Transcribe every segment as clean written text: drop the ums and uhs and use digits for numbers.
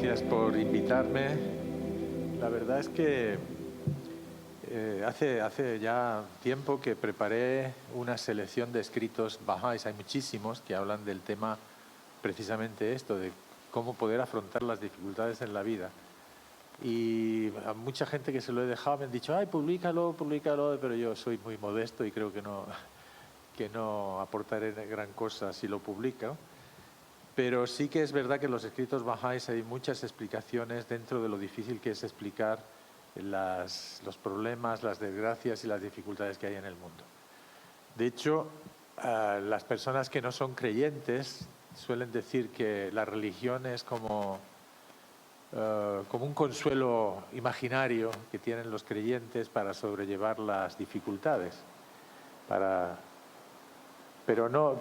gracias por invitarme. La verdad es que hace ya tiempo que preparé una selección de escritos bahá'ís, hay muchísimos que hablan del tema precisamente esto, de cómo poder afrontar las dificultades en la vida. Y a mucha gente que se lo he dejado me han dicho, ay, públicalo, pero yo soy muy modesto y creo que no aportaré gran cosa si lo publico. Pero sí que es verdad que en los escritos bahá'ís hay muchas explicaciones dentro de lo difícil que es explicar los problemas, las desgracias y las dificultades que hay en el mundo. De hecho, las personas que no son creyentes suelen decir que la religión es como un consuelo imaginario que tienen los creyentes para sobrellevar las dificultades, pero no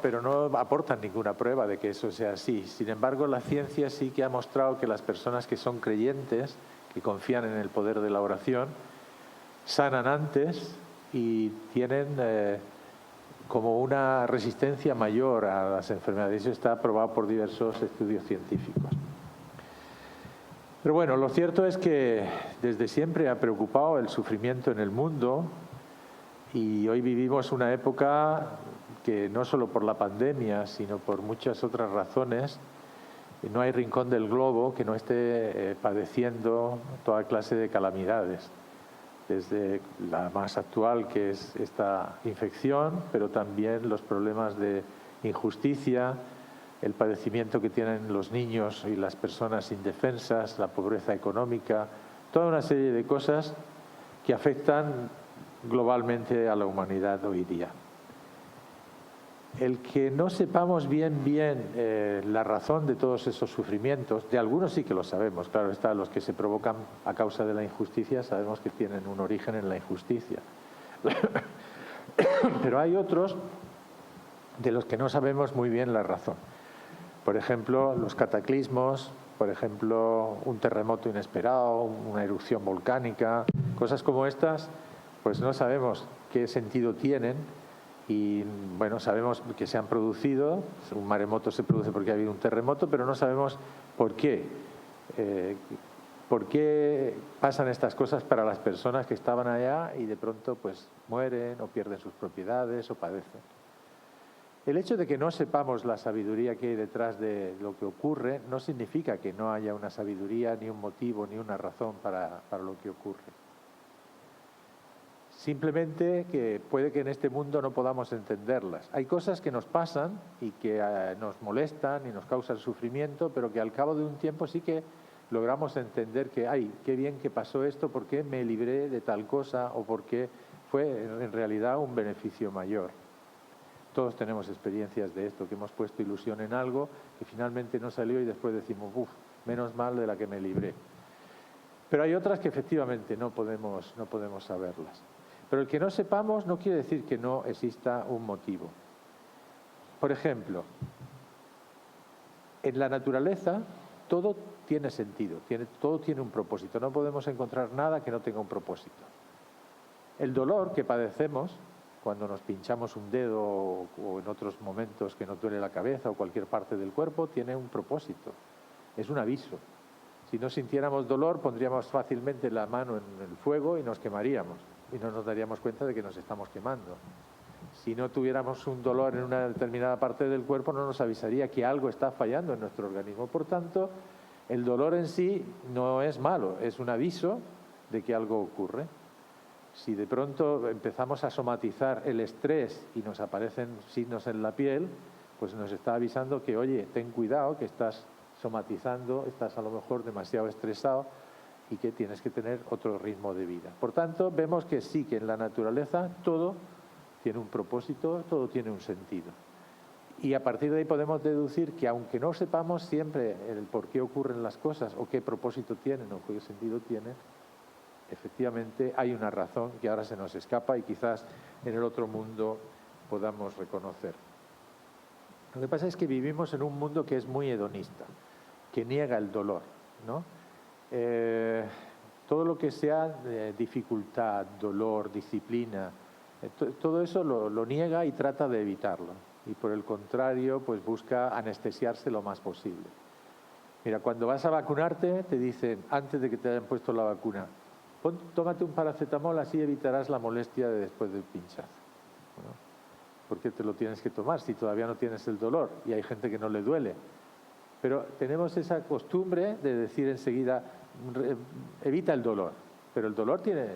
aportan ninguna prueba de que eso sea así. Sin embargo, la ciencia sí que ha mostrado que las personas que son creyentes, que confían en el poder de la oración, sanan antes y tienen como una resistencia mayor a las enfermedades. Eso está probado por diversos estudios científicos. Pero bueno, lo cierto es que desde siempre ha preocupado el sufrimiento en el mundo y hoy vivimos una época que no solo por la pandemia, sino por muchas otras razones, no hay rincón del globo que no esté padeciendo toda clase de calamidades, desde la más actual, que es esta infección, pero también los problemas de injusticia, el padecimiento que tienen los niños y las personas indefensas, la pobreza económica, toda una serie de cosas que afectan globalmente a la humanidad hoy día. El que no sepamos bien la razón de todos esos sufrimientos, de algunos sí que lo sabemos, claro está, los que se provocan a causa de la injusticia sabemos que tienen un origen en la injusticia. Pero hay otros de los que no sabemos muy bien la razón. Por ejemplo, los cataclismos, por ejemplo, un terremoto inesperado, una erupción volcánica, cosas como estas, pues no sabemos qué sentido tienen. Y bueno, sabemos que se han producido, un maremoto se produce porque ha habido un terremoto, pero no sabemos por qué. ¿Por qué pasan estas cosas para las personas que estaban allá y de pronto pues mueren o pierden sus propiedades o padecen? El hecho de que no sepamos la sabiduría que hay detrás de lo que ocurre no significa que no haya una sabiduría, ni un motivo, ni una razón para lo que ocurre. Simplemente que puede que en este mundo no podamos entenderlas. Hay cosas que nos pasan y que nos molestan y nos causan sufrimiento, pero que al cabo de un tiempo sí que logramos entender que, ay, qué bien que pasó esto, por qué me libré de tal cosa o por qué fue en realidad un beneficio mayor. Todos tenemos experiencias de esto, que hemos puesto ilusión en algo que finalmente no salió y después decimos, uff, menos mal de la que me libré. Pero hay otras que efectivamente no podemos saberlas. Pero el que no sepamos no quiere decir que no exista un motivo. Por ejemplo, en la naturaleza todo tiene sentido, todo tiene un propósito. No podemos encontrar nada que no tenga un propósito. El dolor que padecemos cuando nos pinchamos un dedo o en otros momentos que nos duele la cabeza o cualquier parte del cuerpo tiene un propósito, es un aviso. Si no sintiéramos dolor pondríamos fácilmente la mano en el fuego y nos quemaríamos y no nos daríamos cuenta de que nos estamos quemando. Si no tuviéramos un dolor en una determinada parte del cuerpo no nos avisaría que algo está fallando en nuestro organismo. Por tanto, el dolor en sí no es malo, es un aviso de que algo ocurre. Si de pronto empezamos a somatizar el estrés y nos aparecen signos en la piel, pues nos está avisando que, oye, ten cuidado, que estás somatizando, estás a lo mejor demasiado estresado y que tienes que tener otro ritmo de vida. Por tanto, vemos que sí, que en la naturaleza todo tiene un propósito, todo tiene un sentido. Y a partir de ahí podemos deducir que aunque no sepamos siempre el por qué ocurren las cosas o qué propósito tienen o qué sentido tienen, efectivamente hay una razón que ahora se nos escapa y quizás en el otro mundo podamos reconocer. Lo que pasa es que vivimos en un mundo que es muy hedonista, que niega el dolor, ¿no? Todo lo que sea dificultad, dolor, disciplina, todo eso lo niega y trata de evitarlo. Y por el contrario, pues busca anestesiarse lo más posible. Mira, cuando vas a vacunarte, te dicen, antes de que te hayan puesto la vacuna, tómate un paracetamol, así evitarás la molestia de después del pinchazo. Bueno, ¿por qué te lo tienes que tomar si todavía no tienes el dolor? Y hay gente que no le duele. Pero tenemos esa costumbre de decir enseguida, evita el dolor. Pero el dolor tiene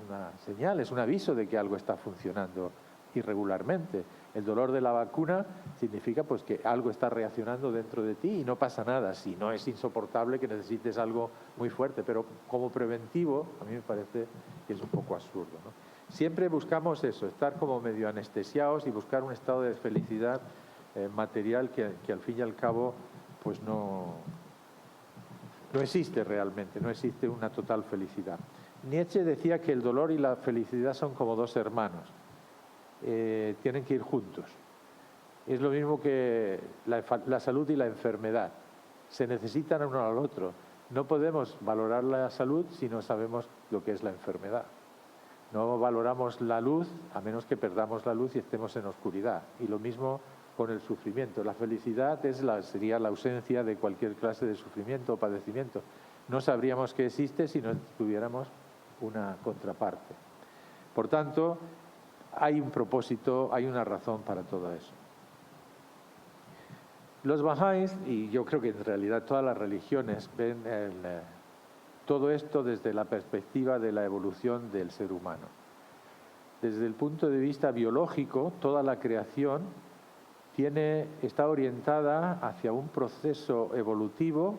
una señal, es un aviso de que algo está funcionando irregularmente. El dolor de la vacuna significa pues que algo está reaccionando dentro de ti y no pasa nada. Si no es insoportable que necesites algo muy fuerte, pero como preventivo a mí me parece que es un poco absurdo, ¿no? Siempre buscamos eso, estar como medio anestesiados y buscar un estado de felicidad material que al fin y al cabo pues no existe realmente, no existe una total felicidad. Nietzsche decía que el dolor y la felicidad son como dos hermanos. Tienen que ir juntos. Es lo mismo que la salud y la enfermedad. Se necesitan uno al otro. No podemos valorar la salud si no sabemos lo que es la enfermedad. No valoramos la luz a menos que perdamos la luz y estemos en oscuridad. Y lo mismo con el sufrimiento. La felicidad sería la ausencia de cualquier clase de sufrimiento o padecimiento. No sabríamos que existe si no tuviéramos una contraparte. Por tanto, hay un propósito, hay una razón para todo eso. Los bahá'ís, y yo creo que en realidad todas las religiones, ven todo esto desde la perspectiva de la evolución del ser humano. Desde el punto de vista biológico, toda la creación está orientada hacia un proceso evolutivo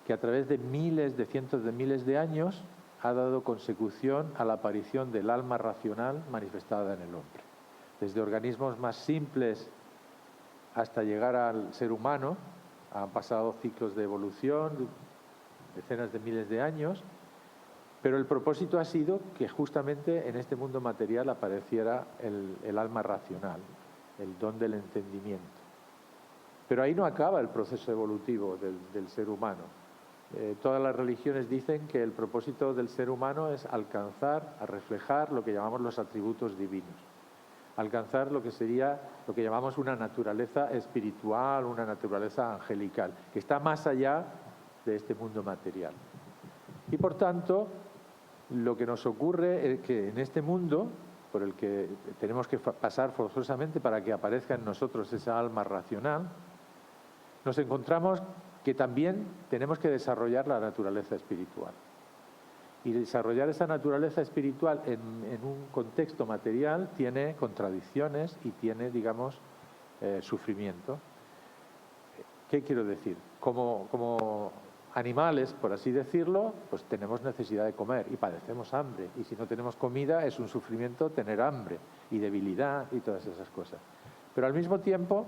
que a través de cientos de miles de años ha dado consecución a la aparición del alma racional manifestada en el hombre. Desde organismos más simples hasta llegar al ser humano, han pasado ciclos de evolución, decenas de miles de años, pero el propósito ha sido que justamente en este mundo material apareciera el alma racional, el don del entendimiento. Pero ahí no acaba el proceso evolutivo del ser humano. Todas las religiones dicen que el propósito del ser humano es alcanzar, a reflejar lo que llamamos los atributos divinos. Alcanzar lo que llamamos una naturaleza espiritual, una naturaleza angelical, que está más allá de este mundo material. Y por tanto, lo que nos ocurre es que en este mundo, por el que tenemos que pasar forzosamente para que aparezca en nosotros esa alma racional, nos encontramos que también tenemos que desarrollar la naturaleza espiritual. Y desarrollar esa naturaleza espiritual en un contexto material tiene contradicciones y tiene, digamos, sufrimiento. ¿Qué quiero decir? Como animales, por así decirlo, pues tenemos necesidad de comer y padecemos hambre. Y si no tenemos comida es un sufrimiento tener hambre y debilidad y todas esas cosas. Pero al mismo tiempo,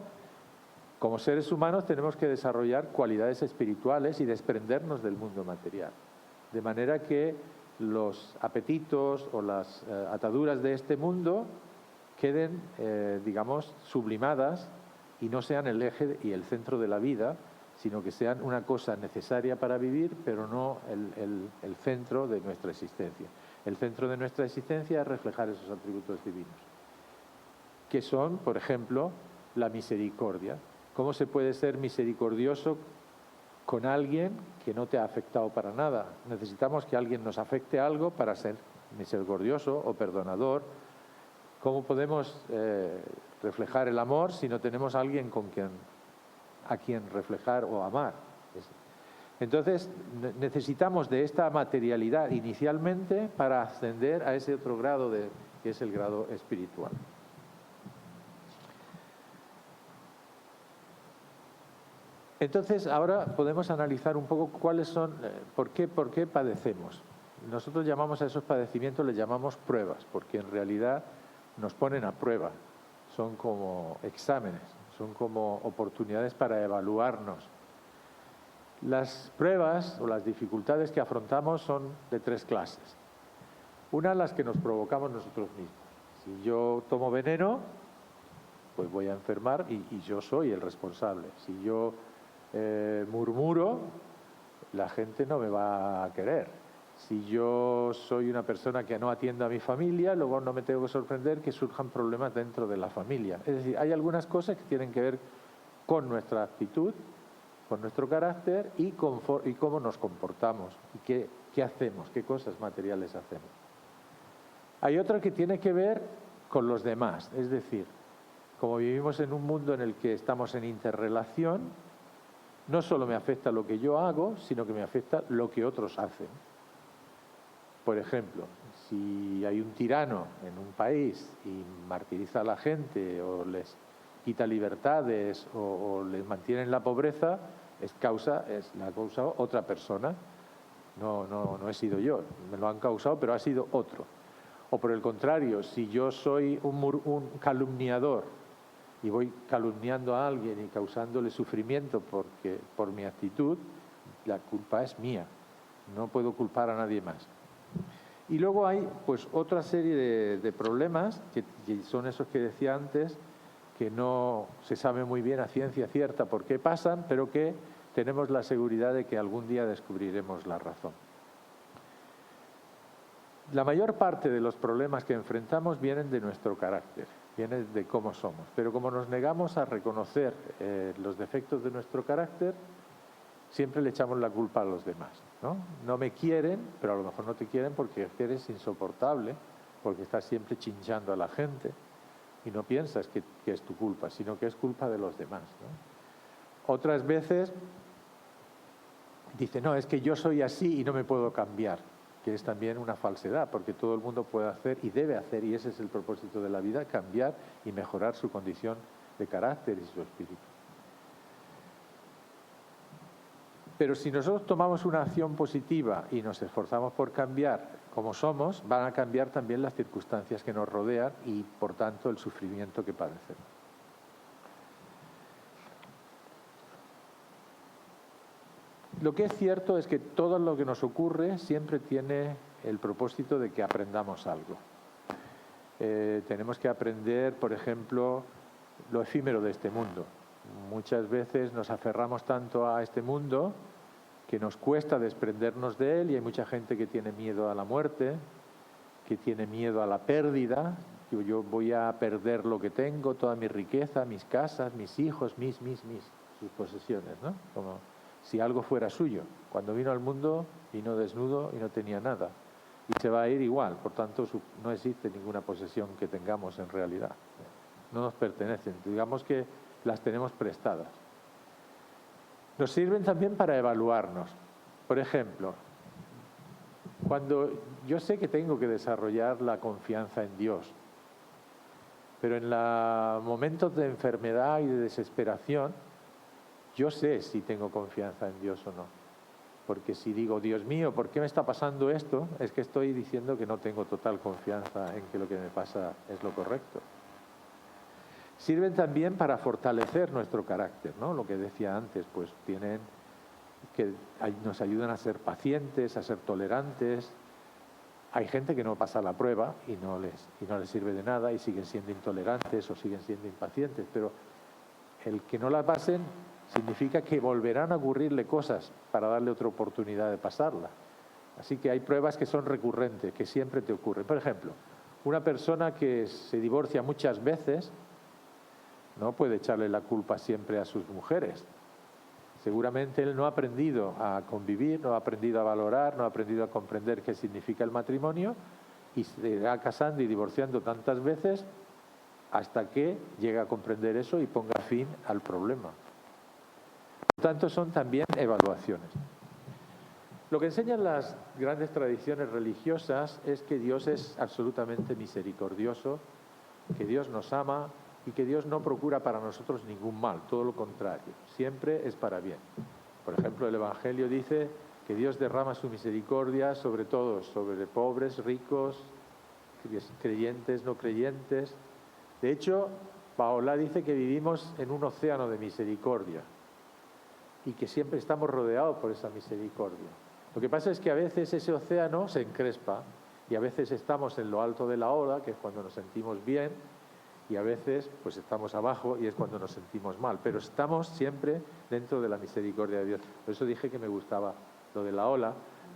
como seres humanos tenemos que desarrollar cualidades espirituales y desprendernos del mundo material. De manera que los apetitos o las ataduras de este mundo queden, digamos, sublimadas y no sean el eje y el centro de la vida, sino que sean una cosa necesaria para vivir, pero no el centro de nuestra existencia. El centro de nuestra existencia es reflejar esos atributos divinos, que son, por ejemplo, la misericordia. ¿Cómo se puede ser misericordioso con alguien que no te ha afectado para nada? Necesitamos que alguien nos afecte algo para ser misericordioso o perdonador. ¿Cómo podemos reflejar el amor si no tenemos a alguien a quien reflejar o amar? Entonces, necesitamos de esta materialidad inicialmente para ascender a ese otro grado que es el grado espiritual. Entonces, ahora podemos analizar un poco cuáles son, por qué padecemos. Nosotros llamamos a esos padecimientos, les llamamos pruebas, porque en realidad nos ponen a prueba. Son como exámenes, son como oportunidades para evaluarnos. Las pruebas o las dificultades que afrontamos son de tres clases. Una, las que nos provocamos nosotros mismos. Si yo tomo veneno, pues voy a enfermar y yo soy el responsable. Si yo murmuro, la gente no me va a querer. Si yo soy una persona que no atiendo a mi familia, luego no me tengo que sorprender que surjan problemas dentro de la familia. Es decir, hay algunas cosas que tienen que ver con nuestra actitud, con nuestro carácter y cómo nos comportamos y qué hacemos, qué cosas materiales hacemos. Hay otra que tiene que ver con los demás, es decir, como vivimos en un mundo en el que estamos en interrelación, no solo me afecta lo que yo hago, sino que me afecta lo que otros hacen. Por ejemplo, si hay un tirano en un país y martiriza a la gente o les quita libertades o les mantiene en la pobreza, la ha causado otra persona. No he sido yo, me lo han causado, pero ha sido otro. O por el contrario, si yo soy un calumniador y voy calumniando a alguien y causándole sufrimiento por mi actitud, la culpa es mía. No puedo culpar a nadie más. Y luego hay pues otra serie de problemas, que son esos que decía antes, que no se sabe muy bien a ciencia cierta por qué pasan, pero que tenemos la seguridad de que algún día descubriremos la razón. La mayor parte de los problemas que enfrentamos vienen de nuestro carácter, vienen de cómo somos. Pero como nos negamos a reconocer los defectos de nuestro carácter, siempre le echamos la culpa a los demás, ¿no? No me quieren, pero a lo mejor no te quieren porque eres insoportable, porque estás siempre chinchando a la gente y no piensas que es tu culpa, sino que es culpa de los demás, ¿no? Otras veces dice, no, es que yo soy así y no me puedo cambiar, que es también una falsedad, porque todo el mundo puede hacer y debe hacer, y ese es el propósito de la vida, cambiar y mejorar su condición de carácter y su espíritu. Pero si nosotros tomamos una acción positiva y nos esforzamos por cambiar como somos, van a cambiar también las circunstancias que nos rodean y, por tanto, el sufrimiento que padecemos. Lo que es cierto es que todo lo que nos ocurre siempre tiene el propósito de que aprendamos algo. Tenemos que aprender, por ejemplo, lo efímero de este mundo. Muchas veces nos aferramos tanto a este mundo que nos cuesta desprendernos de él, y hay mucha gente que tiene miedo a la muerte, que tiene miedo a la pérdida. Yo voy a perder lo que tengo, toda mi riqueza, mis casas, mis hijos, sus posesiones, ¿no? Como si algo fuera suyo. Cuando vino al mundo, vino desnudo y no tenía nada. Y se va a ir igual, por tanto no existe ninguna posesión que tengamos en realidad. No nos pertenecen, digamos que las tenemos prestadas. Nos sirven también para evaluarnos. Por ejemplo, cuando yo sé que tengo que desarrollar la confianza en Dios, pero en los momentos de enfermedad y de desesperación, yo sé si tengo confianza en Dios o no. Porque si digo, Dios mío, ¿por qué me está pasando esto? Es que estoy diciendo que no tengo total confianza en que lo que me pasa es lo correcto. Sirven también para fortalecer nuestro carácter, ¿no? Lo que decía antes, pues nos ayudan a ser pacientes, a ser tolerantes. Hay gente que no pasa la prueba y no les sirve de nada y siguen siendo intolerantes o siguen siendo impacientes, pero el que no la pasen significa que volverán a ocurrirle cosas para darle otra oportunidad de pasarla. Así que hay pruebas que son recurrentes, que siempre te ocurren. Por ejemplo, una persona que se divorcia muchas veces no puede echarle la culpa siempre a sus mujeres. Seguramente él no ha aprendido a convivir, no ha aprendido a valorar, no ha aprendido a comprender qué significa el matrimonio y se va casando y divorciando tantas veces hasta que llega a comprender eso y ponga fin al problema. Por tanto, son también evaluaciones. Lo que enseñan las grandes tradiciones religiosas es que Dios es absolutamente misericordioso, que Dios nos ama y que Dios no procura para nosotros ningún mal, todo lo contrario, siempre es para bien. Por ejemplo, el Evangelio dice que Dios derrama su misericordia sobre todos, sobre pobres, ricos, creyentes, no creyentes. De hecho, Paola dice que vivimos en un océano de misericordia y que siempre estamos rodeados por esa misericordia. Lo que pasa es que a veces ese océano se encrespa y a veces estamos en lo alto de la ola, que es cuando nos sentimos bien, y a veces pues estamos abajo y es cuando nos sentimos mal, pero estamos siempre dentro de la misericordia de Dios. Por eso dije que me gustaba lo de la ola,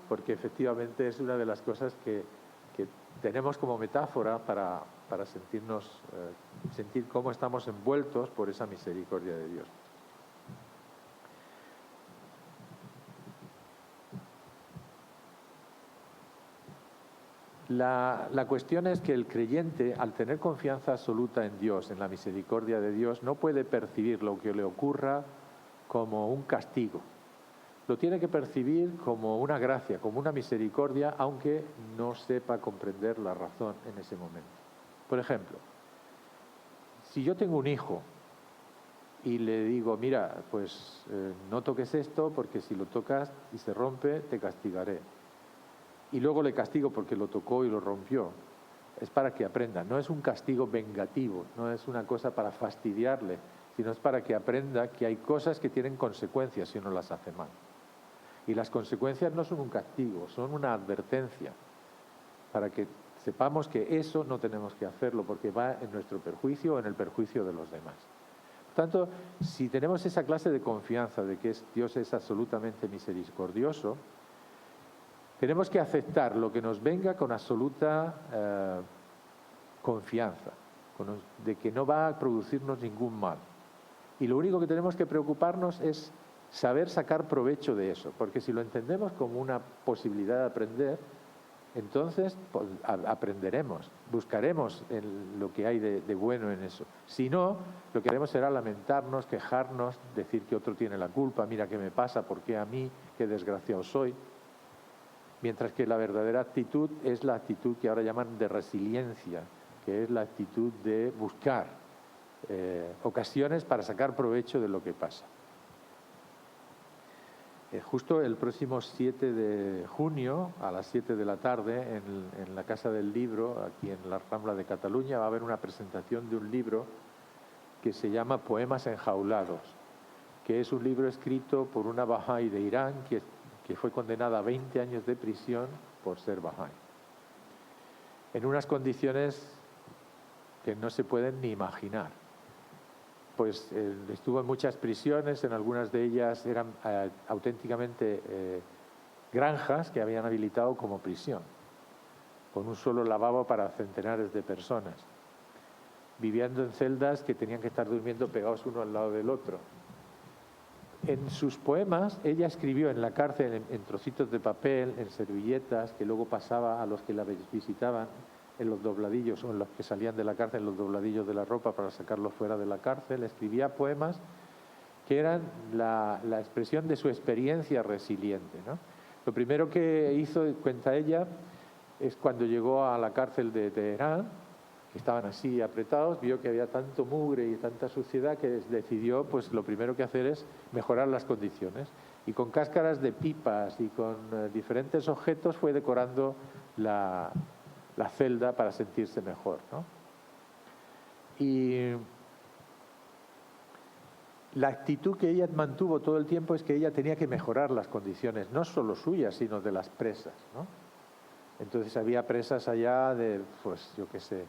porque efectivamente es una de las cosas que tenemos como metáfora para sentir cómo estamos envueltos por esa misericordia de Dios. La cuestión es que el creyente, al tener confianza absoluta en Dios, en la misericordia de Dios, no puede percibir lo que le ocurra como un castigo. Lo tiene que percibir como una gracia, como una misericordia, aunque no sepa comprender la razón en ese momento. Por ejemplo, si yo tengo un hijo y le digo, mira, pues no toques esto porque si lo tocas y se rompe, te castigaré. Y luego le castigo porque lo tocó y lo rompió. Es para que aprenda. No es un castigo vengativo, no es una cosa para fastidiarle, sino es para que aprenda que hay cosas que tienen consecuencias si uno las hace mal. Y las consecuencias no son un castigo, son una advertencia, para que sepamos que eso no tenemos que hacerlo porque va en nuestro perjuicio o en el perjuicio de los demás. Por tanto, si tenemos esa clase de confianza de que Dios es absolutamente misericordioso, tenemos que aceptar lo que nos venga con absoluta confianza, de que no va a producirnos ningún mal. Y lo único que tenemos que preocuparnos es saber sacar provecho de eso, porque si lo entendemos como una posibilidad de aprender, entonces pues, aprenderemos, buscaremos lo que hay de bueno en eso. Si no, lo que haremos será lamentarnos, quejarnos, decir que otro tiene la culpa, mira qué me pasa, por qué a mí, qué desgraciado soy. Mientras que la verdadera actitud es la actitud que ahora llaman de resiliencia, que es la actitud de buscar ocasiones para sacar provecho de lo que pasa. Justo el próximo 7 de junio, a las 7 de la tarde, en la Casa del Libro, aquí en la Rambla de Cataluña, va a haber una presentación de un libro que se llama Poemas enjaulados, que es un libro escrito por una Bahá'í de Irán que fue condenada a 20 años de prisión por ser Bahá'í, en unas condiciones que no se pueden ni imaginar. Pues estuvo en muchas prisiones, en algunas de ellas eran auténticamente granjas que habían habilitado como prisión, con un solo lavabo para centenares de personas, viviendo en celdas que tenían que estar durmiendo pegados uno al lado del otro. En sus poemas, ella escribió en la cárcel, en trocitos de papel, en servilletas, que luego pasaba a los que la visitaban en los dobladillos o en los que salían de la cárcel, en los dobladillos de la ropa para sacarlos fuera de la cárcel. Escribía poemas que eran la expresión de su experiencia resiliente, ¿no? Lo primero que hizo, cuenta ella, es cuando llegó a la cárcel de Teherán, que estaban así apretados, vio que había tanto mugre y tanta suciedad que decidió, pues lo primero que hacer es mejorar las condiciones. Y con cáscaras de pipas y con diferentes objetos fue decorando la celda para sentirse mejor, ¿no? Y la actitud que ella mantuvo todo el tiempo es que ella tenía que mejorar las condiciones, no solo suyas, sino de las presas, ¿no? Entonces había presas allá de, pues yo qué sé,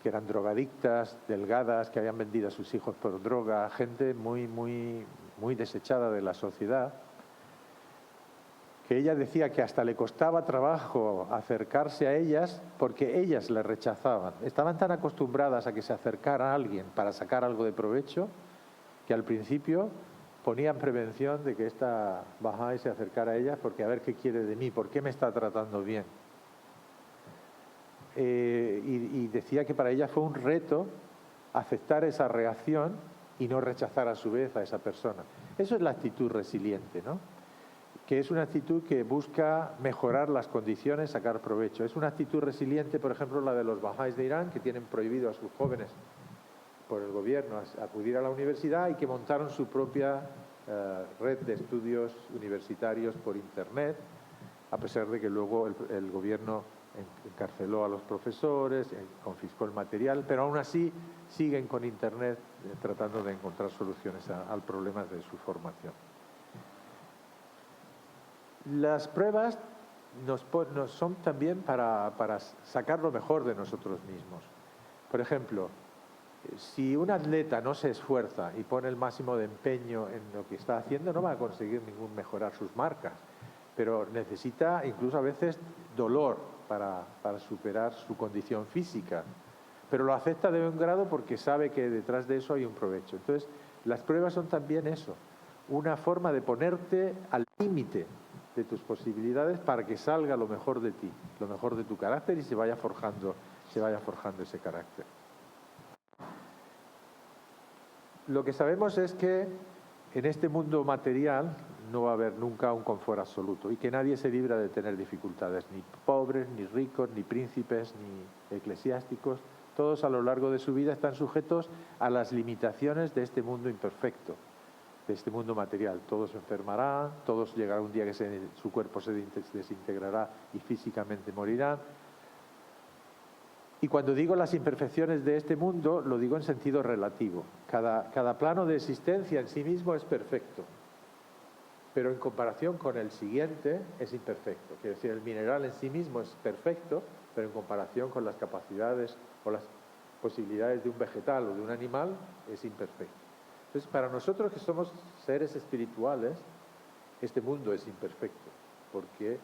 que eran drogadictas, delgadas, que habían vendido a sus hijos por droga, gente muy desechada de la sociedad, que ella decía que hasta le costaba trabajo acercarse a ellas porque ellas le rechazaban. Estaban tan acostumbradas a que se acercara a alguien para sacar algo de provecho que al principio ponían prevención de que esta Bahá'í se acercara a ellas porque a ver qué quiere de mí, por qué me está tratando bien. Y decía que para ella fue un reto aceptar esa reacción y no rechazar a su vez a esa persona. Eso es la actitud resiliente, ¿no? Que es una actitud que busca mejorar las condiciones, sacar provecho. Es una actitud resiliente, por ejemplo, la de los Bahá'ís de Irán, que tienen prohibido a sus jóvenes por el gobierno acudir a la universidad y que montaron su propia red de estudios universitarios por Internet, a pesar de que luego el gobierno encarceló a los profesores, confiscó el material, pero aún así siguen con Internet tratando de encontrar soluciones al problema de su formación. Las pruebas nos son también para sacar lo mejor de nosotros mismos. Por ejemplo, si un atleta no se esfuerza y pone el máximo de empeño en lo que está haciendo, no va a conseguir mejorar sus marcas, pero necesita incluso a veces dolor para superar su condición física, pero lo acepta de un grado porque sabe que detrás de eso hay un provecho. Entonces, las pruebas son también eso, una forma de ponerte al límite de tus posibilidades para que salga lo mejor de ti, lo mejor de tu carácter y se vaya forjando ese carácter. Lo que sabemos es que en este mundo material no va a haber nunca un confort absoluto y que nadie se libra de tener dificultades, ni pobres, ni ricos, ni príncipes, ni eclesiásticos. Todos a lo largo de su vida están sujetos a las limitaciones de este mundo imperfecto, de este mundo material. Todos se enfermarán, todos llegará un día que su cuerpo se desintegrará y físicamente morirán. Y cuando digo las imperfecciones de este mundo, lo digo en sentido relativo. Cada plano de existencia en sí mismo es perfecto, pero en comparación con el siguiente es imperfecto. Quiere decir, el mineral en sí mismo es perfecto, pero en comparación con las capacidades o las posibilidades de un vegetal o de un animal es imperfecto. Entonces, para nosotros que somos seres espirituales, este mundo es imperfecto, porque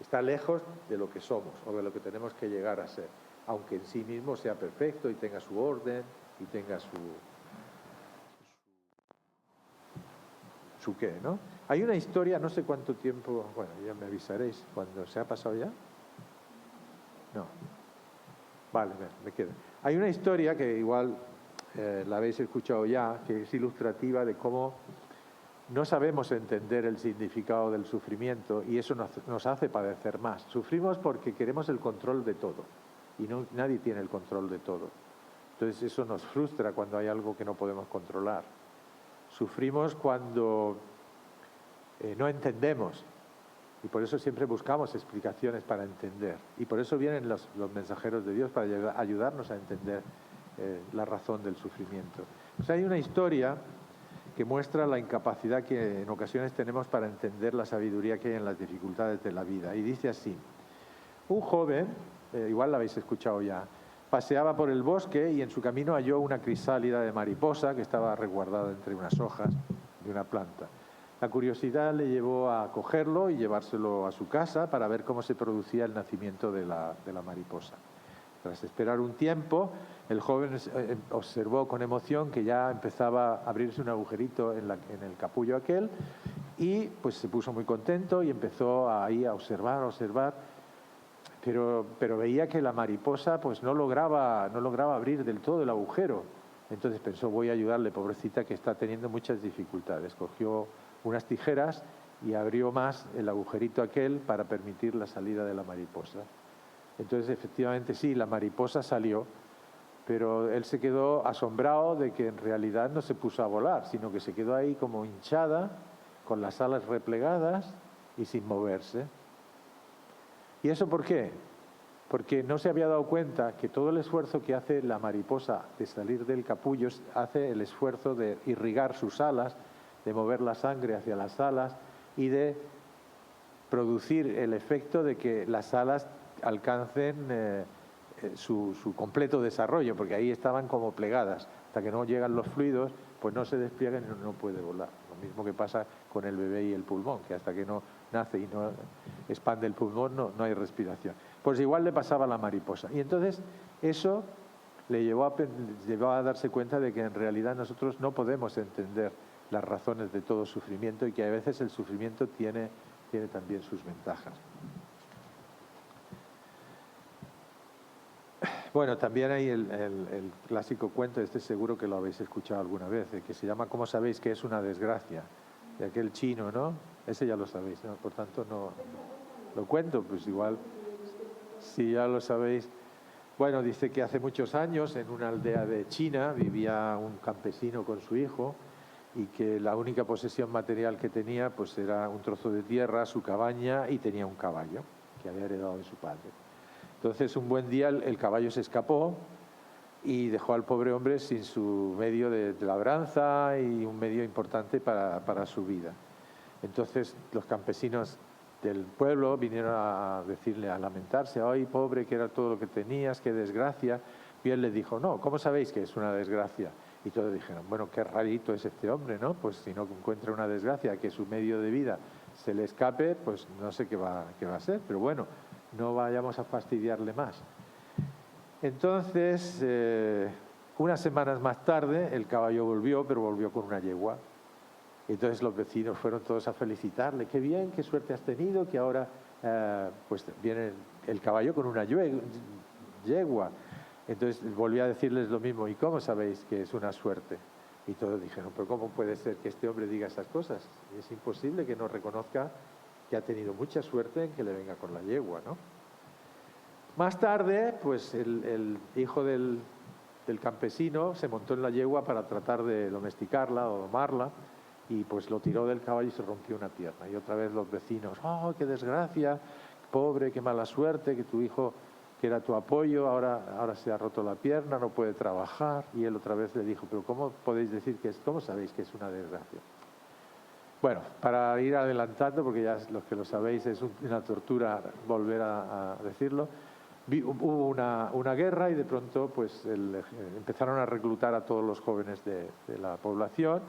está lejos de lo que somos o de lo que tenemos que llegar a ser, aunque en sí mismo sea perfecto y tenga su orden y tenga su qué, ¿no? Hay una historia, no sé cuánto tiempo, bueno, ya me avisaréis, cuando se ha pasado ya. No. Vale, me quedo. Hay una historia que igual la habéis escuchado ya, que es ilustrativa de cómo no sabemos entender el significado del sufrimiento y eso nos hace padecer más. Sufrimos porque queremos el control de todo y nadie tiene el control de todo. Entonces eso nos frustra cuando hay algo que no podemos controlar. Sufrimos cuando no entendemos y por eso siempre buscamos explicaciones para entender. Y por eso vienen los mensajeros de Dios, para ayudarnos a entender la razón del sufrimiento. O sea, hay una historia que muestra la incapacidad que en ocasiones tenemos para entender la sabiduría que hay en las dificultades de la vida. Y dice así: un joven, igual la habéis escuchado ya, paseaba por el bosque y en su camino halló una crisálida de mariposa que estaba resguardada entre unas hojas de una planta. La curiosidad le llevó a cogerlo y llevárselo a su casa para ver cómo se producía el nacimiento de la mariposa. Tras esperar un tiempo, el joven observó con emoción que ya empezaba a abrirse un agujerito en el capullo aquel y pues se puso muy contento y empezó ahí a observar. Pero veía que la mariposa pues no lograba abrir del todo el agujero. Entonces pensó, voy a ayudarle, pobrecita, que está teniendo muchas dificultades. Cogió unas tijeras y abrió más el agujerito aquel para permitir la salida de la mariposa. Entonces, efectivamente, sí, la mariposa salió, pero él se quedó asombrado de que en realidad no se puso a volar, sino que se quedó ahí como hinchada, con las alas replegadas y sin moverse. ¿Y eso por qué? Porque no se había dado cuenta que todo el esfuerzo que hace la mariposa de salir del capullo hace el esfuerzo de irrigar sus alas, de mover la sangre hacia las alas y de producir el efecto de que las alas alcancen su completo desarrollo, porque ahí estaban como plegadas. Hasta que no llegan los fluidos, pues no se despliegan y no puede volar. Lo mismo que pasa con el bebé y el pulmón, que hasta que no nace y no expande el pulmón no hay respiración. Pues igual le pasaba a la mariposa. Y entonces eso le llevó a darse cuenta de que en realidad nosotros no podemos entender las razones de todo sufrimiento y que a veces el sufrimiento tiene también sus ventajas. Bueno, también hay el clásico cuento, seguro que lo habéis escuchado alguna vez, que se llama ¿Cómo sabéis que es una desgracia? De aquel chino, ¿no? Ese ya lo sabéis, ¿no? Por tanto, no lo cuento, pues igual, si ya lo sabéis. Bueno, dice que hace muchos años en una aldea de China vivía un campesino con su hijo y que la única posesión material que tenía pues era un trozo de tierra, su cabaña y tenía un caballo que había heredado de su padre. Entonces un buen día el caballo se escapó y dejó al pobre hombre sin su medio de labranza y un medio importante para su vida. Entonces los campesinos del pueblo vinieron a decirle, a lamentarse, ¡ay, pobre, que era todo lo que tenías, qué desgracia! Y él les dijo, no, ¿cómo sabéis que es una desgracia? Y todos dijeron, bueno, qué rarito es este hombre, ¿no? Pues si no encuentra una desgracia, que su medio de vida se le escape, pues no sé qué va a ser, pero bueno, no vayamos a fastidiarle más. Entonces, unas semanas más tarde, el caballo volvió, pero volvió con una yegua. Y entonces los vecinos fueron todos a felicitarle. Qué bien, qué suerte has tenido, que ahora pues viene el caballo con una yegua. Entonces volví a decirles lo mismo. ¿Y cómo sabéis que es una suerte? Y todos dijeron, pero ¿cómo puede ser que este hombre diga esas cosas? Es imposible que no reconozca que ha tenido mucha suerte en que le venga con la yegua, ¿no? Más tarde, pues el hijo del campesino se montó en la yegua para tratar de domesticarla o domarla, y pues lo tiró del caballo y se rompió una pierna. Y otra vez los vecinos, ¡oh, qué desgracia! Pobre, qué mala suerte, que tu hijo, que era tu apoyo, ahora se ha roto la pierna, no puede trabajar. Y él otra vez le dijo, pero ¿cómo podéis decir que cómo sabéis que es una desgracia? Bueno, para ir adelantando, porque ya los que lo sabéis es una tortura volver a decirlo, hubo una guerra y de pronto pues empezaron a reclutar a todos los jóvenes de la población,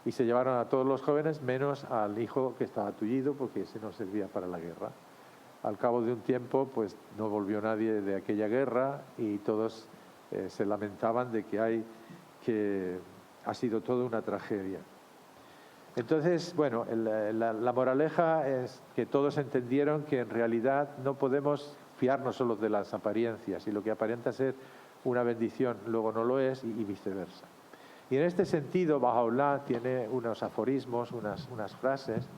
y se llevaron a todos los jóvenes menos al hijo que estaba tullido, porque ese no servía para la guerra. Al cabo de un tiempo pues no volvió nadie de aquella guerra y todos se lamentaban de que ha sido toda una tragedia. Entonces, bueno, la moraleja es que todos entendieron que en realidad no podemos fiarnos solo de las apariencias, y lo que aparenta ser una bendición luego no lo es, y viceversa. Y en este sentido, Baha'u'lláh tiene unos aforismos, unas frases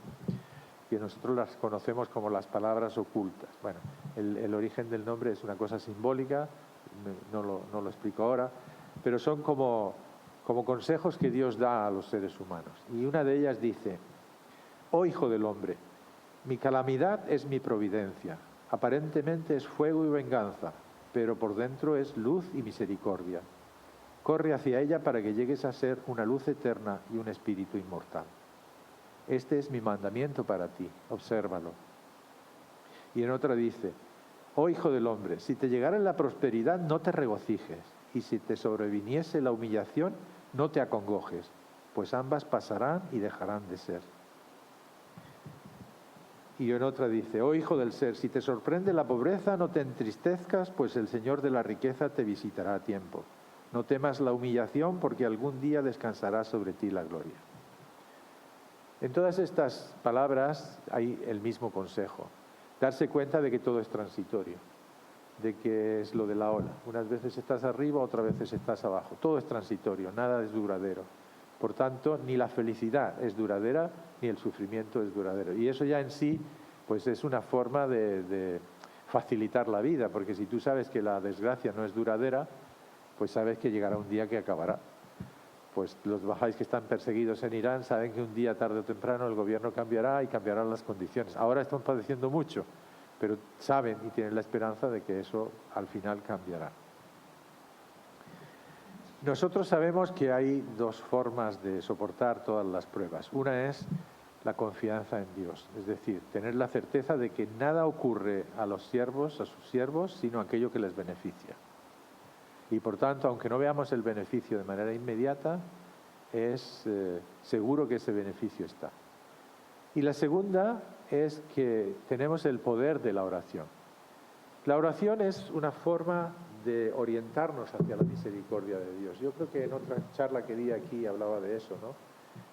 que nosotros las conocemos como las palabras ocultas. Bueno, el origen del nombre es una cosa simbólica, no lo explico ahora, pero son como consejos que Dios da a los seres humanos. Y una de ellas dice: oh hijo del hombre, mi calamidad es mi providencia, aparentemente es fuego y venganza, pero por dentro es luz y misericordia. Corre hacia ella para que llegues a ser una luz eterna y un espíritu inmortal. Este es mi mandamiento para ti, obsérvalo. Y en otra dice: oh hijo del hombre, si te llegara la prosperidad no te regocijes, y si te sobreviniese la humillación no te acongojes, pues ambas pasarán y dejarán de ser. Y en otra dice: oh hijo del ser, si te sorprende la pobreza no te entristezcas, pues el Señor de la riqueza te visitará a tiempo. No temas la humillación, porque algún día descansará sobre ti la gloria. En todas estas palabras hay el mismo consejo: darse cuenta de que todo es transitorio, de que es lo de la ola. Unas veces estás arriba, otras veces estás abajo. Todo es transitorio, nada es duradero. Por tanto, ni la felicidad es duradera, ni el sufrimiento es duradero. Y eso ya en sí pues es una forma de facilitar la vida, porque si tú sabes que la desgracia no es duradera, pues sabes que llegará un día que acabará. Pues los bajáis que están perseguidos en Irán saben que un día, tarde o temprano, el gobierno cambiará y cambiarán las condiciones. Ahora están padeciendo mucho, pero saben y tienen la esperanza de que eso al final cambiará. Nosotros sabemos que hay dos formas de soportar todas las pruebas. Una es la confianza en Dios, es decir, tener la certeza de que nada ocurre a los siervos, a sus siervos, sino aquello que les beneficia. Y por tanto, aunque no veamos el beneficio de manera inmediata, es seguro que ese beneficio está. Y la segunda es que tenemos el poder de la oración. La oración es una forma de orientarnos hacia la misericordia de Dios. Yo creo que en otra charla que di aquí hablaba de eso, ¿no?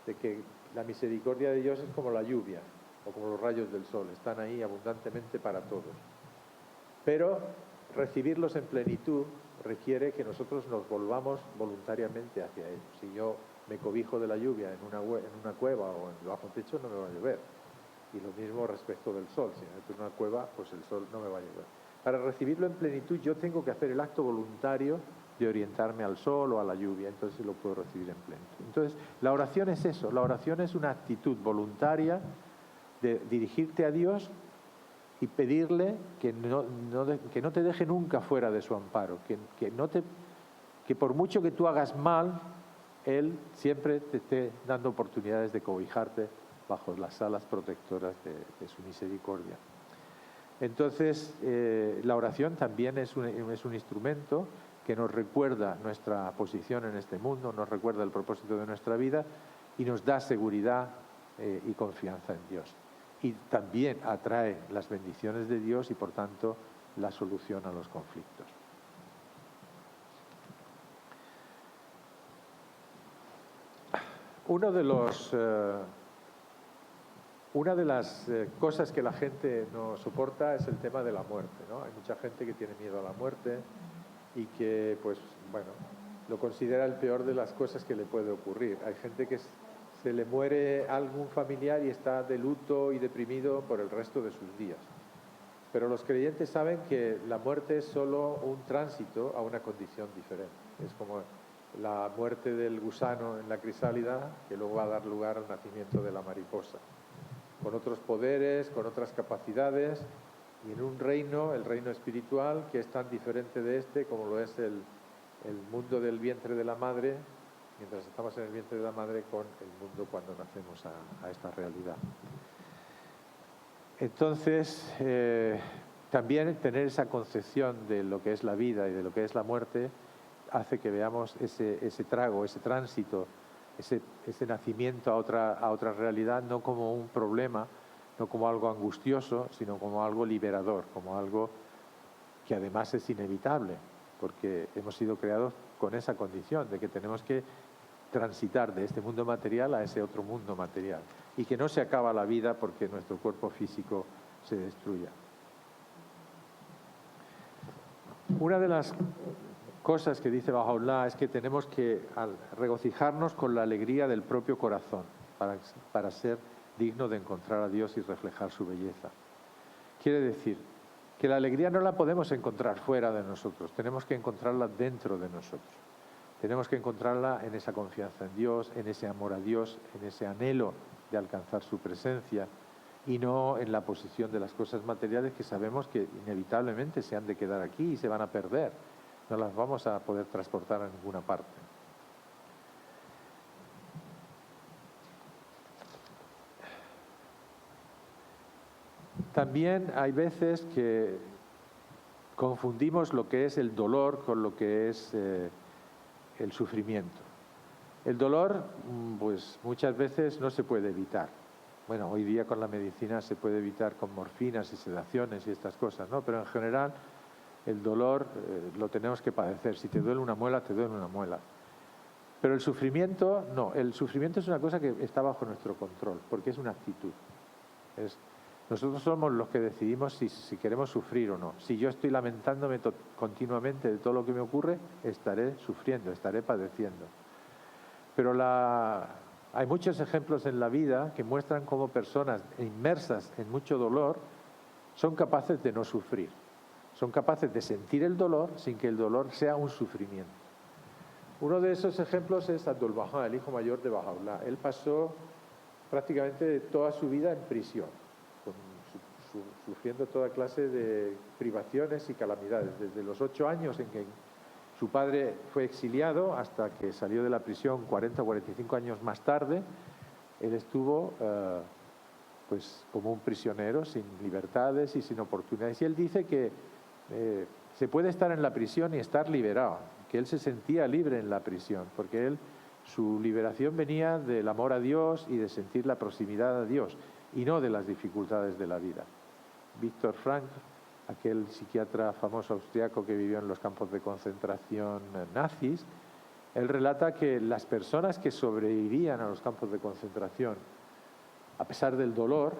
De que la misericordia de Dios es como la lluvia o como los rayos del sol, están ahí abundantemente para todos. Pero recibirlos en plenitud requiere que nosotros nos volvamos voluntariamente hacia ellos. Si yo me cobijo de la lluvia en una cueva o en bajo techo, no me va a llover. Y lo mismo respecto del sol. Si me meto en una cueva, pues el sol no me va a llover. Para recibirlo en plenitud yo tengo que hacer el acto voluntario de orientarme al sol o a la lluvia, entonces lo puedo recibir en plenitud. Entonces, la oración es eso, la oración es una actitud voluntaria de dirigirte a Dios y pedirle que no te deje nunca fuera de su amparo, que por mucho que tú hagas mal, Él siempre te esté dando oportunidades de cobijarte bajo las alas protectoras de su misericordia. Entonces, la oración también es un instrumento que nos recuerda nuestra posición en este mundo, nos recuerda el propósito de nuestra vida y nos da seguridad y confianza en Dios. Y también atrae las bendiciones de Dios y, por tanto, la solución a los conflictos. Una de las cosas que la gente no soporta es el tema de la muerte, ¿no? Hay mucha gente que tiene miedo a la muerte y que, pues, bueno, lo considera el peor de las cosas que le puede ocurrir. Hay gente que se le muere algún familiar y está de luto y deprimido por el resto de sus días. Pero los creyentes saben que la muerte es solo un tránsito a una condición diferente. Es como la muerte del gusano en la crisálida, que luego va a dar lugar al nacimiento de la mariposa, con otros poderes, con otras capacidades, y en un reino, el reino espiritual, que es tan diferente de este como lo es el mundo del vientre de la madre, mientras estamos en el vientre de la madre, con el mundo cuando nacemos a esta realidad. Entonces, también tener esa concepción de lo que es la vida y de lo que es la muerte hace que veamos ese trago, ese tránsito, ese nacimiento a otra realidad, no como un problema, no como algo angustioso, sino como algo liberador, como algo que además es inevitable, porque hemos sido creados con esa condición de que tenemos que transitar de este mundo material a ese otro mundo material y que no se acaba la vida porque nuestro cuerpo físico se destruya. Una de las cosas que dice Baha'u'lláh es que tenemos que regocijarnos con la alegría del propio corazón para ser digno de encontrar a Dios y reflejar su belleza. Quiere decir que la alegría no la podemos encontrar fuera de nosotros, tenemos que encontrarla dentro de nosotros. Tenemos que encontrarla en esa confianza en Dios, en ese amor a Dios, en ese anhelo de alcanzar su presencia y no en la posición de las cosas materiales que sabemos que inevitablemente se han de quedar aquí y se van a perder. No las vamos a poder transportar a ninguna parte. También hay veces que confundimos lo que es el dolor con lo que es el sufrimiento. El dolor, pues muchas veces no se puede evitar. Bueno, hoy día con la medicina se puede evitar con morfinas y sedaciones y estas cosas, ¿no? Pero en general el dolor lo tenemos que padecer. Si te duele una muela, te duele una muela. Pero el sufrimiento, no. El sufrimiento es una cosa que está bajo nuestro control, porque es una actitud. Nosotros somos los que decidimos si queremos sufrir o no. Si yo estoy lamentándome continuamente de todo lo que me ocurre, estaré sufriendo, estaré padeciendo. Pero hay muchos ejemplos en la vida que muestran cómo personas inmersas en mucho dolor son capaces de no sufrir. Son capaces de sentir el dolor sin que el dolor sea un sufrimiento. Uno de esos ejemplos es Abdul Baha, el hijo mayor de Baha'u'lláh. Él pasó prácticamente toda su vida en prisión, sufriendo toda clase de privaciones y calamidades. Desde los 8 años en que su padre fue exiliado hasta que salió de la prisión 40 o 45 años más tarde, él estuvo pues como un prisionero, sin libertades y sin oportunidades. Y él dice que se puede estar en la prisión y estar liberado, que él se sentía libre en la prisión, porque su liberación venía del amor a Dios y de sentir la proximidad a Dios, y no de las dificultades de la vida. Viktor Frankl, aquel psiquiatra famoso austriaco que vivió en los campos de concentración nazis, él relata que las personas que sobrevivían a los campos de concentración, a pesar del dolor,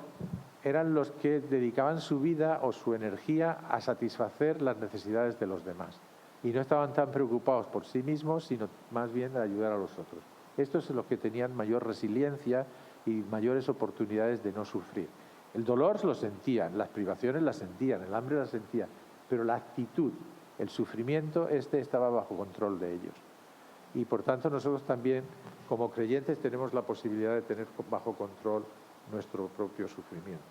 eran los que dedicaban su vida o su energía a satisfacer las necesidades de los demás. Y no estaban tan preocupados por sí mismos, sino más bien de ayudar a los otros. Estos son los que tenían mayor resiliencia y mayores oportunidades de no sufrir. El dolor lo sentían, las privaciones las sentían, el hambre las sentían, pero la actitud, el sufrimiento, estaba bajo control de ellos. Y por tanto nosotros también, como creyentes, tenemos la posibilidad de tener bajo control nuestro propio sufrimiento.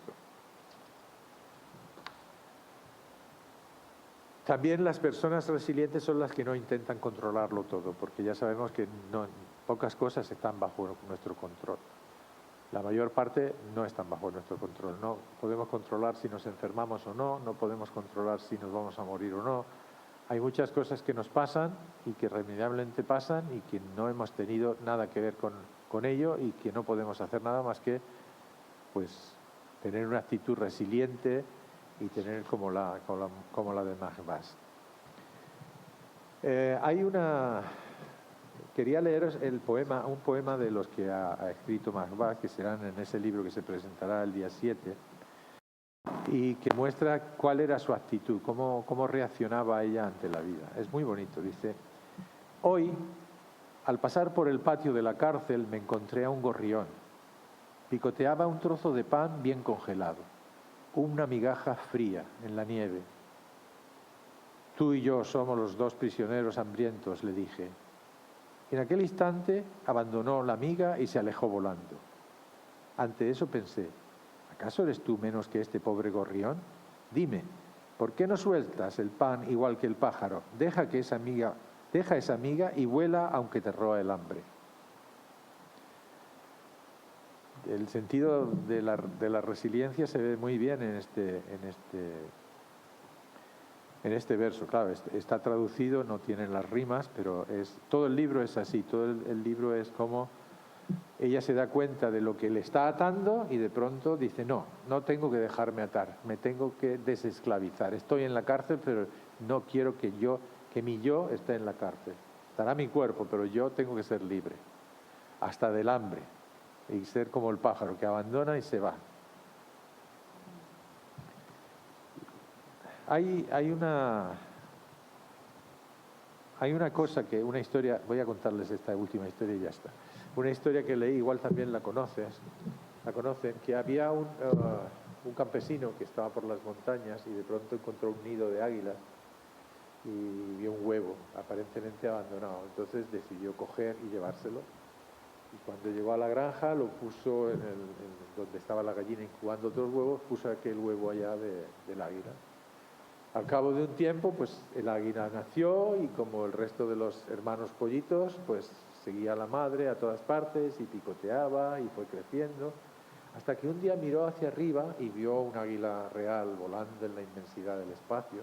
También las personas resilientes son las que no intentan controlarlo todo, porque ya sabemos que pocas cosas están bajo nuestro control. La mayor parte no están bajo nuestro control. No podemos controlar si nos enfermamos o no, no podemos controlar si nos vamos a morir o no. Hay muchas cosas que nos pasan y que irremediablemente pasan y que no hemos tenido nada que ver con ello y que no podemos hacer nada más que pues tener una actitud resiliente y tener como la de Mahbaz. Hay una quería leeros un poema de los que ha escrito Mahbad, que serán en ese libro que se presentará el día 7, y que muestra cuál era su actitud, cómo reaccionaba ella ante la vida. Es muy bonito, dice: hoy, al pasar por el patio de la cárcel, me encontré a un gorrión. Picoteaba un trozo de pan bien congelado, una migaja fría en la nieve. Tú y yo somos los dos prisioneros hambrientos, le dije. En aquel instante abandonó la miga y se alejó volando. Ante eso pensé: ¿acaso eres tú menos que este pobre gorrión? Dime, ¿por qué no sueltas el pan igual que el pájaro? Deja esa miga y vuela aunque te roa el hambre. El sentido de la resiliencia se ve muy bien en este verso. Claro, está traducido, no tiene las rimas, pero todo el libro es así. Todo el libro es como ella se da cuenta de lo que le está atando y de pronto dice: no tengo que dejarme atar, me tengo que desesclavizar. Estoy en la cárcel, pero no quiero que mi yo esté en la cárcel. Estará mi cuerpo, pero yo tengo que ser libre, hasta del hambre, y ser como el pájaro que abandona y se va. Hay una cosa una historia, voy a contarles esta última historia y ya está. Una historia que leí, igual también la conocen, que había un campesino que estaba por las montañas y de pronto encontró un nido de águilas y vio un huevo aparentemente abandonado. Entonces decidió coger y llevárselo. Y cuando llegó a la granja, lo puso donde estaba la gallina incubando otros huevos, puso aquel huevo allá del águila. Al cabo de un tiempo, pues el águila nació y, como el resto de los hermanos pollitos, pues seguía a la madre a todas partes y picoteaba y fue creciendo, hasta que un día miró hacia arriba y vio un águila real volando en la inmensidad del espacio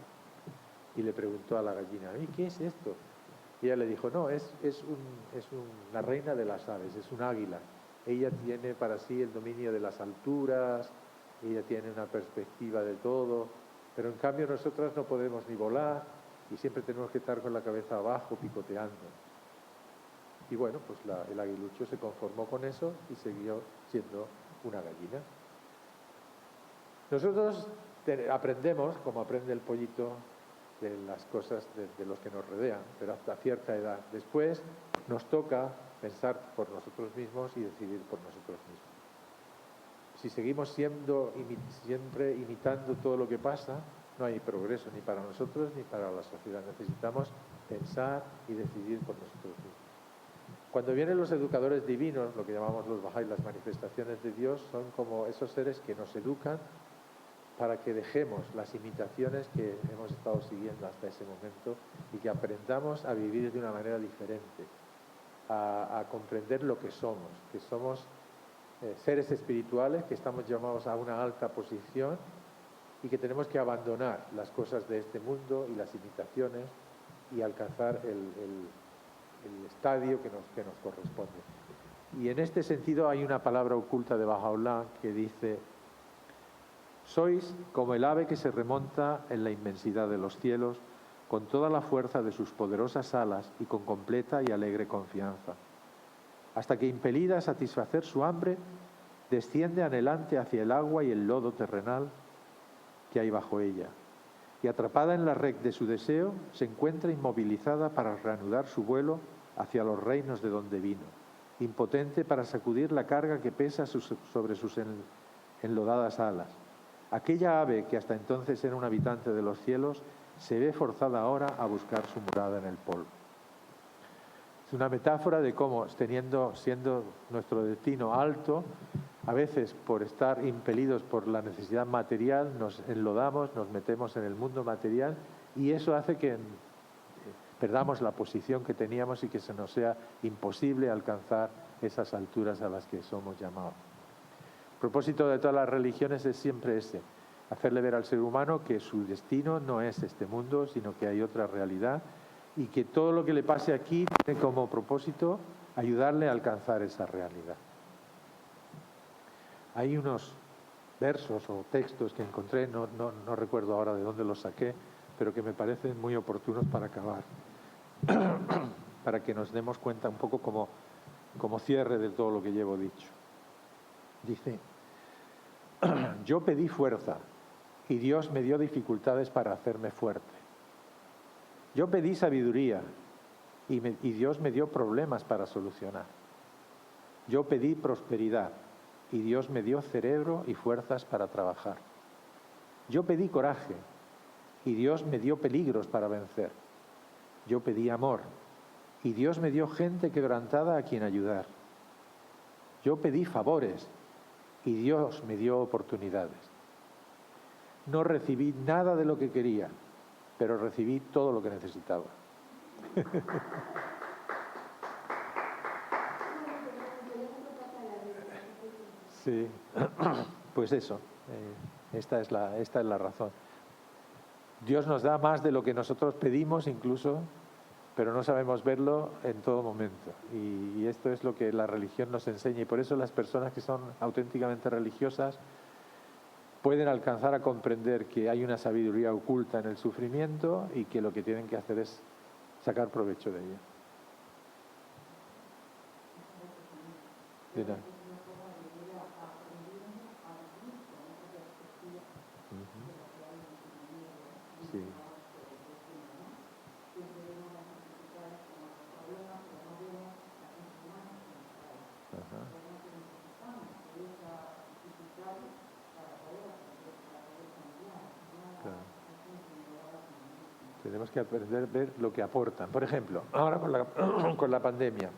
y le preguntó a la gallina: ¿y qué es esto? Y ella le dijo: no, es la reina de las aves, es un águila. Ella tiene para sí el dominio de las alturas, ella tiene una perspectiva de todo, pero en cambio nosotras no podemos ni volar y siempre tenemos que estar con la cabeza abajo picoteando. Y bueno, pues el aguilucho se conformó con eso y siguió siendo una gallina. Nosotros aprendemos, como aprende el pollito, de las cosas de los que nos rodean, pero hasta cierta edad. Después nos toca pensar por nosotros mismos y decidir por nosotros mismos. Si seguimos siempre imitando todo lo que pasa, no hay progreso ni para nosotros ni para la sociedad. Necesitamos pensar y decidir por nosotros mismos. Cuando vienen los educadores divinos, lo que llamamos los Bahá'í, las manifestaciones de Dios, son como esos seres que nos educan para que dejemos las imitaciones que hemos estado siguiendo hasta ese momento y que aprendamos a vivir de una manera diferente, a comprender lo que somos seres espirituales, que estamos llamados a una alta posición y que tenemos que abandonar las cosas de este mundo y las imitaciones y alcanzar el estadio que nos corresponde. Y en este sentido hay una palabra oculta de Baha'u'lláh que dice: sois como el ave que se remonta en la inmensidad de los cielos con toda la fuerza de sus poderosas alas y con completa y alegre confianza, hasta que, impelida a satisfacer su hambre, desciende anhelante hacia el agua y el lodo terrenal que hay bajo ella, y atrapada en la red de su deseo, se encuentra inmovilizada para reanudar su vuelo hacia los reinos de donde vino, impotente para sacudir la carga que pesa sobre sus enlodadas alas. Aquella ave que hasta entonces era un habitante de los cielos se ve forzada ahora a buscar su morada en el polvo. Es una metáfora de cómo, siendo nuestro destino alto, a veces por estar impelidos por la necesidad material nos enlodamos, nos metemos en el mundo material y eso hace que perdamos la posición que teníamos y que se nos sea imposible alcanzar esas alturas a las que somos llamados. El propósito de todas las religiones es siempre ese: hacerle ver al ser humano que su destino no es este mundo, sino que hay otra realidad y que todo lo que le pase aquí tiene como propósito ayudarle a alcanzar esa realidad. Hay unos versos o textos que encontré, no recuerdo ahora de dónde los saqué, pero que me parecen muy oportunos para acabar. para que nos demos cuenta un poco como cierre de todo lo que llevo dicho. Dice, yo pedí fuerza y Dios me dio dificultades para hacerme fuerte. Yo pedí sabiduría y Dios me dio problemas para solucionar. Yo pedí prosperidad y Dios me dio cerebro y fuerzas para trabajar. Yo pedí coraje y Dios me dio peligros para vencer. Yo pedí amor y Dios me dio gente quebrantada a quien ayudar. Yo pedí favores y Dios me dio oportunidades. No recibí nada de lo que quería, pero recibí todo lo que necesitaba. Sí, pues eso, esta es la razón. Dios nos da más de lo que nosotros pedimos incluso, pero no sabemos verlo en todo momento. Y esto es lo que la religión nos enseña. Y por eso las personas que son auténticamente religiosas pueden alcanzar a comprender que hay una sabiduría oculta en el sufrimiento y que lo que tienen que hacer es sacar provecho de ella. Mira. Sí. Ajá. Claro. Tenemos que aprender a ver lo que aportan. Por ejemplo, ahora con la pandemia.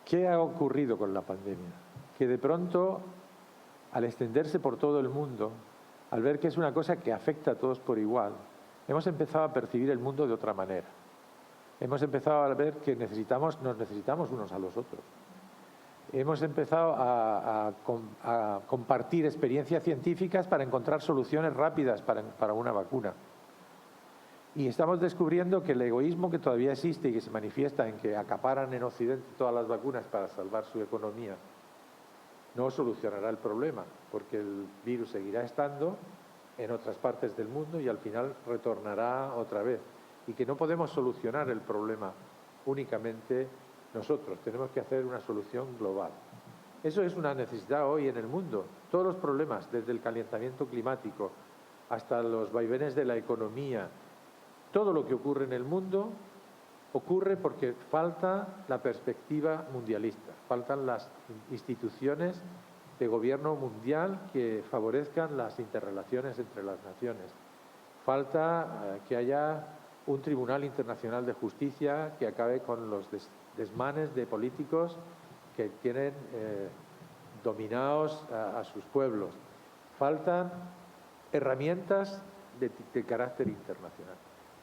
¿Qué ha ocurrido con la pandemia? Que de pronto, al extenderse por todo el mundo, al ver que es una cosa que afecta a todos por igual, hemos empezado a percibir el mundo de otra manera. Hemos empezado a ver que nos necesitamos unos a los otros. Hemos empezado a compartir experiencias científicas para encontrar soluciones rápidas para una vacuna. Y estamos descubriendo que el egoísmo que todavía existe y que se manifiesta en que acaparan en Occidente todas las vacunas para salvar su economía, no solucionará el problema, porque el virus seguirá estando en otras partes del mundo y al final retornará otra vez. Y que no podemos solucionar el problema únicamente nosotros, tenemos que hacer una solución global. Eso es una necesidad hoy en el mundo. Todos los problemas, desde el calentamiento climático hasta los vaivenes de la economía, todo lo que ocurre en el mundo ocurre porque falta la perspectiva mundialista, faltan las instituciones de gobierno mundial que favorezcan las interrelaciones entre las naciones. Falta que haya un Tribunal Internacional de Justicia que acabe con los desmanes de políticos que tienen dominados a sus pueblos. Faltan herramientas de carácter internacional.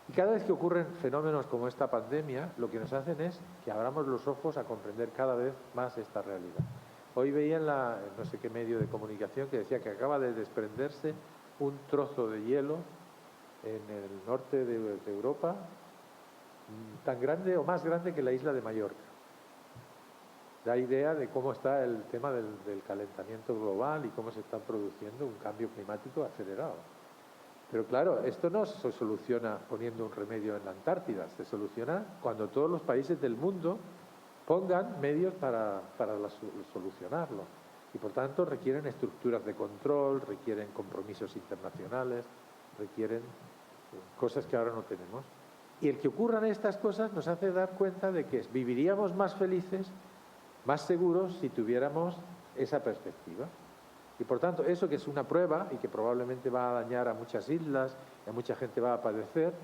Y cada vez que ocurren fenómenos como esta pandemia, lo que nos hacen es que abramos los ojos a comprender cada vez más esta realidad. Hoy veía en no sé qué medio de comunicación que decía que acaba de desprenderse un trozo de hielo en el norte de Europa, tan grande o más grande que la isla de Mallorca. Da idea de cómo está el tema del calentamiento global y cómo se está produciendo un cambio climático acelerado. Pero claro, esto no se soluciona poniendo un remedio en la Antártida, se soluciona cuando todos los países del mundo pongan medios para solucionarlo. Y por tanto requieren estructuras de control, requieren compromisos internacionales, requieren cosas que ahora no tenemos. Y el que ocurran estas cosas nos hace dar cuenta de que viviríamos más felices, más seguros si tuviéramos esa perspectiva. Y por tanto, eso que es una prueba y que probablemente va a dañar a muchas islas y a mucha gente va a padecer,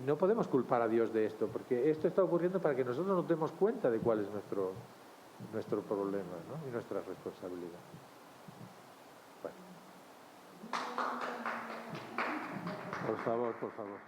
no podemos culpar a Dios de esto, porque esto está ocurriendo para que nosotros nos demos cuenta de cuál es nuestro problema, ¿no? Y nuestra responsabilidad. Bueno. Por favor, por favor.